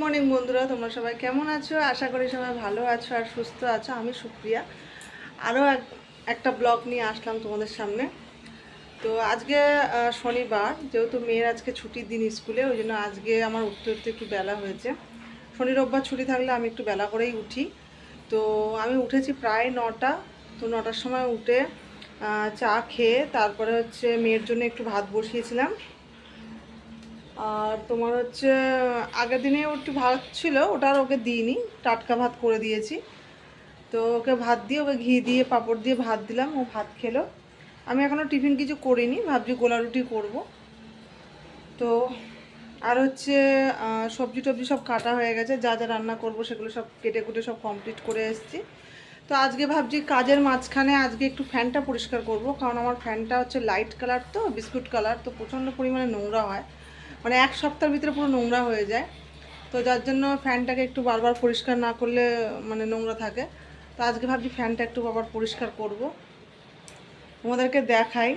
Morning বন্ধুরা, তোমরা সবাই কেমন আছো? আশা করি সবাই ভালো আছো আর সুস্থ আছো। আমি সুপ্রিয়া আরও একটা ব্লগ নিয়ে আসলাম তোমাদের সামনে। তো আজকে শনিবার, যেহেতু মেয়ের আজকে ছুটির দিন স্কুলে, ওই জন্য আজকে আমার উঠতে উঠতে একটু বেলা হয়েছে। শনি রোববার ছুটি থাকলে আমি একটু বেলা করেই উঠি। তো আমি উঠেছি প্রায় 9টা। তো 9টার সময় উঠে চা খেয়ে তারপরে মেয়ের জন্য একটু ভাত বসিয়েছিলাম। আর তোমার আগের দিনে একটু ভাত ছিল, ওটা আর ওকে দিইনি, টাটকা ভাত করে দিয়েছি। তো ওকে ভাত দিয়ে, ওকে ঘি দিয়ে পাঁপড় দিয়ে ভাত দিলাম, ও ভাত খেলো। আমি এখনও টিফিন কিছু করিনি, ভাবছি গোলা রুটি করবো। তো আর সবজি টবজি সব কাটা হয়ে গেছে, যা যা রান্না করব সেগুলো সব কেটে কুটে সব কমপ্লিট করে এসেছি। তো আজকে ভাবছি কাজের মাঝখানে আজকে একটু ফ্যানটা পরিষ্কার করব, কারণ আমার ফ্যানটা লাইট কালার, তো বিস্কুট কালার, তো প্রচণ্ড পরিমাণে নোংরা হয়, মানে এক সপ্তাহের ভিতরে পুরো নোংরা হয়ে যায়। তো যার জন্য ফ্যানটাকে একটু বারবার পরিষ্কার না করলে মানে নোংরা থাকে। তো আজকে ভাবছি ফ্যানটা একটু বারবার পরিষ্কার করব, তোমাদেরকে দেখাই।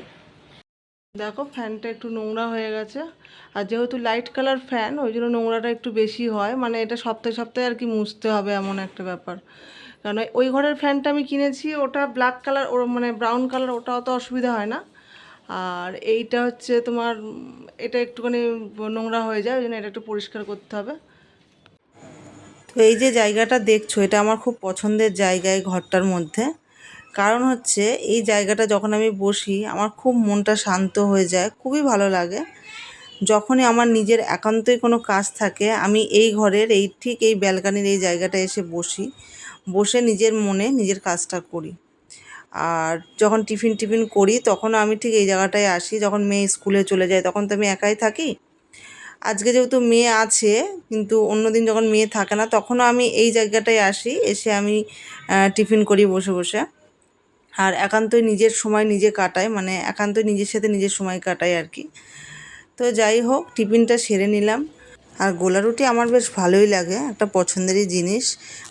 দেখো ফ্যানটা একটু নোংরা হয়ে গেছে, আর যেহেতু লাইট কালার ফ্যান ওই জন্য নোংরাটা একটু বেশি হয়, মানে এটা সপ্তাহে সপ্তাহে আর কি মুছতে হবে, এমন একটা ব্যাপার। কারণ ওই ঘরের ফ্যানটা আমি কিনেছি, ওটা ব্ল্যাক কালার, ওর মানে ব্রাউন কালার, ওটা অত অসুবিধা হয় না। আর এইটা তোমার এটা একটুখানি নোংরা হয়ে যায়, ওই জন্য এটা একটু পরিষ্কার করতে হবে। তো এই যে জায়গাটা দেখছো, এটা আমার খুব পছন্দের জায়গা এই ঘরটার মধ্যে। কারণ এই জায়গাটা যখন আমি বসি আমার খুব মনটা শান্ত হয়ে যায়, খুবই ভালো লাগে। যখনই আমার নিজের একান্তই কোনো কাজ থাকে, আমি এই ঘরের ঠিক এই ব্যালকানির এই জায়গাটায় এসে বসি, বসে নিজের মনে নিজের কাজটা করি। আর যখন টিফিন করি তখনও আমি ঠিক এই জায়গাটায় আসি। যখন মেয়ে স্কুলে চলে যায় তখন তো আমি একাই থাকি। আজকে যেহেতু মেয়ে আছে, কিন্তু অন্যদিন যখন মেয়ে থাকে না তখনও আমি এই জায়গাটায় আসি, এসে আমি টিফিন করি বসে বসে। আর একান্তই নিজের সময় নিজে কাটাই, মানে একান্তই নিজের সাথে নিজের সময় কাটাই আর কি। তো যাই হোক, টিফিনটা সেরে নিলাম। আর গোলা রুটি আমার বেশ ভালোই লাগে, একটা পছন্দেরই জিনিস।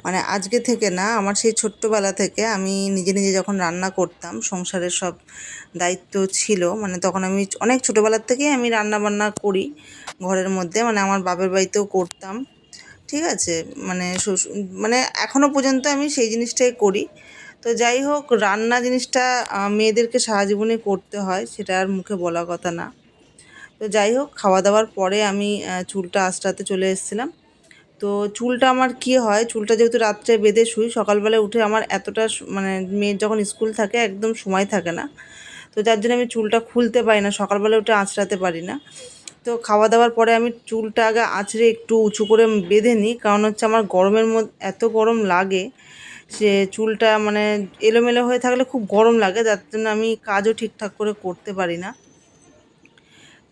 মানে আজকে থেকে না, আমার সেই ছোট্টবেলা থেকে আমি নিজে নিজে যখন রান্না করতাম, সংসারের সব দায়িত্ব ছিল, মানে তখন আমি অনেক ছোটোবেলার থেকেই আমি রান্না বান্না করি ঘরের মধ্যে, মানে আমার বাপের বাড়িতেও করতাম। ঠিক আছে, মানে মানে এখনও পর্যন্ত আমি সেই জিনিসটাই করি। তো যাই হোক, রান্না জিনিসটা মেয়েদেরকে সারা জীবনে করতে হয়, সেটা আর মুখে বলা কথা না। তো যাই হোক, খাওয়া দাওয়ার পরে আমি চুলটা আঁচড়াতে চলে এসেছিলাম। তো চুলটা আমার কি হয়, চুলটা যেহেতু রাত্রে বেঁধে শুই, সকালবেলায় উঠে আমার এতটা মানে মেয়ের যখন স্কুল থাকে একদম সময় থাকে না। তো যার জন্য আমি চুলটা খুলতে পারি না, সকালবেলা উঠে আঁচড়াতে পারি না। তো খাওয়া দাওয়ার পরে আমি চুলটা আগে আঁচড়ে একটু উঁচু করে বেঁধে নিই, কারণ আমার গরমের মধ্যে এত গরম লাগে, সে চুলটা মানে এলোমেলো হয়ে থাকলে খুব গরম লাগে, যার জন্য আমি কাজও ঠিকঠাক করে করতে পারি না।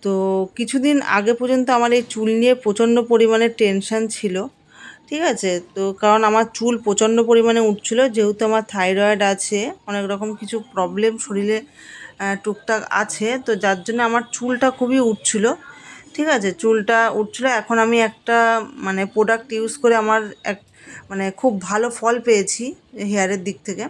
তো কিছুদিন আগে পর্যন্ত আমার এই চুল নিয়ে প্রচণ্ড পরিমাণে টেনশান ছিল। ঠিক আছে, তো কারণ আমার চুল প্রচণ্ড পরিমাণে উঠছিল, যেহেতু আমার থাইরয়েড আছে, অনেক রকম কিছু প্রবলেম শরীরে টুকটাক আছে, তো যার জন্য আমার চুলটা খুবই উঠছিল। ঠিক আছে, চুলটা উঠছিল। এখন আমি একটা মানে প্রোডাক্ট ইউজ করে আমার মানে খুব ভালো ফল পেয়েছি হেয়ারের দিক থেকে।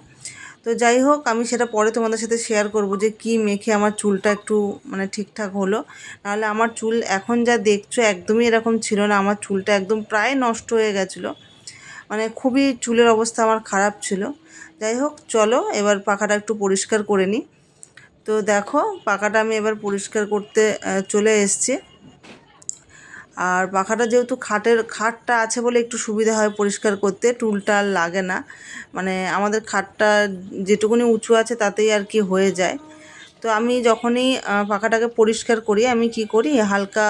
তো যাই হোক, আমি সেটা পরে তোমাদের সাথে শেয়ার করব যে কি মেখে আমার চুলটা একটু মানে ঠিকঠাক হলো। নাহলে আমার চুল এখন যা দেখছো একদমই এরকম ছিল না, আমার চুলটা একদম প্রায় নষ্ট হয়ে গেছিলো, মানে খুবই চুলের অবস্থা আমার খারাপ ছিল। যাই হোক, চলো এবার পাখাটা একটু পরিষ্কার করে নিই। তো দেখো, পাখাটা আমি এবার পরিষ্কার করতে চলে এসেছি। আর পাখাটা যেহেতু খাটটা আছে বলে একটু সুবিধা হয় পরিষ্কার করতে, টুলটা আর লাগে না, মানে আমাদের খাটটা যেটুকুনি উঁচু আছে তাতেই আর কি হয়ে যায়। তো আমি যখনই পাখাটাকে পরিষ্কার করি, আমি কি করি, হালকা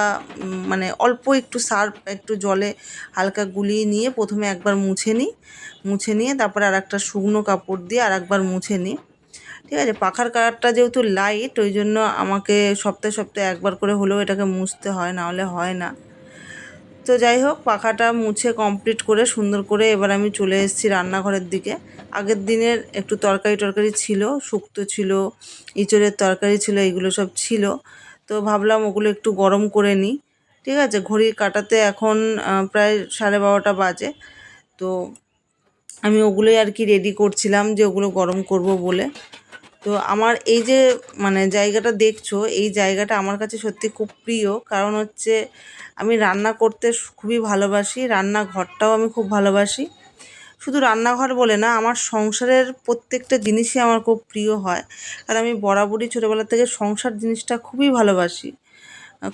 মানে অল্প একটু সার্ফ একটু জলে হালকা গুলিয়ে নিয়ে প্রথমে একবার মুছে নিই, মুছে নিয়ে তারপরে আর একটা শুকনো কাপড় দিয়ে আর একবার মুছে নিই। ঠিক আছে, পাখার কালারটা যেহেতু লাইট, ওই জন্য আমাকে সপ্তাহে সপ্তাহে একবার করে হলেও এটাকে মুছতে হয়, না হলে হয় না। তো যাই হোক, পাখাটা মুছে কমপ্লিট করে সুন্দর করে এবার আমি চলে এসেছি রান্নাঘরের দিকে। আগের দিনের একটু তরকারি ছিল, শুক্তো ছিল, ইঁচড়ের তরকারি ছিল, এইগুলো সব ছিল। তো ভাবলাম ওগুলো একটু গরম করে নিই। ঠিক আছে, ঘড়ির কাঁটাতে এখন প্রায় 12:30 বাজে। তো আমি ওগুলোই আর কি রেডি করছিলাম, যে ওগুলো গরম করব বলে। তো আমার এই যে মানে জায়গাটা দেখছো, এই জায়গাটা আমার কাছে সত্যি খুব প্রিয়। কারণ হচ্ছে আমি রান্না করতে খুবই ভালোবাসি, রান্নাঘরটাও আমি খুব ভালোবাসি। শুধু রান্নাঘর বলে না, আমার সংসারের প্রত্যেকটা জিনিসই আমার খুব প্রিয় হয়। কারণ আমি বরাবরই ছোটোবেলা থেকে সংসার জিনিসটা খুবই ভালোবাসি,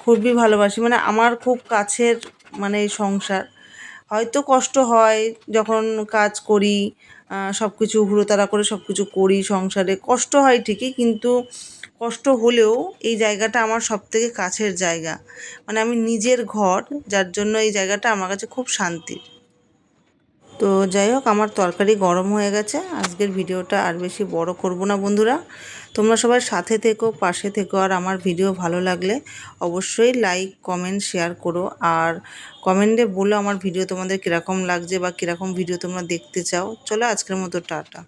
খুবই ভালোবাসি। মানে আমার খুব কাছের মানে এই সংসার। হয়তো কষ্ট হয় যখন কাজ করি, সব কিছু হুড়োতাড়া করে সব কিছু করি, সংসারে কষ্ট হয় ঠিকই, কিন্তু কষ্ট হলেও এই জায়গাটা আমার সবথেকে কাছের জায়গা। মানে আমি নিজের ঘর, যার জন্য এই জায়গাটা আমার কাছে খুব শান্তির। তো যাই হোক, আমার তরকারি গরম হয়ে গেছে। আজকের ভিডিওটা আর বেশি বড় করব না বন্ধুরা। তোমরা সবাই সাথে থেকো, পাশে থেকো। আর আমার ভিডিও ভালো লাগলে অবশ্যই লাইক, কমেন্ট, শেয়ার করো। আর কমেন্টে বলো আমার ভিডিও তোমাদের কীরকম লাগছে বা কীরকম ভিডিও তোমরা দেখতে চাও। চলো আজকের মতো টাটা।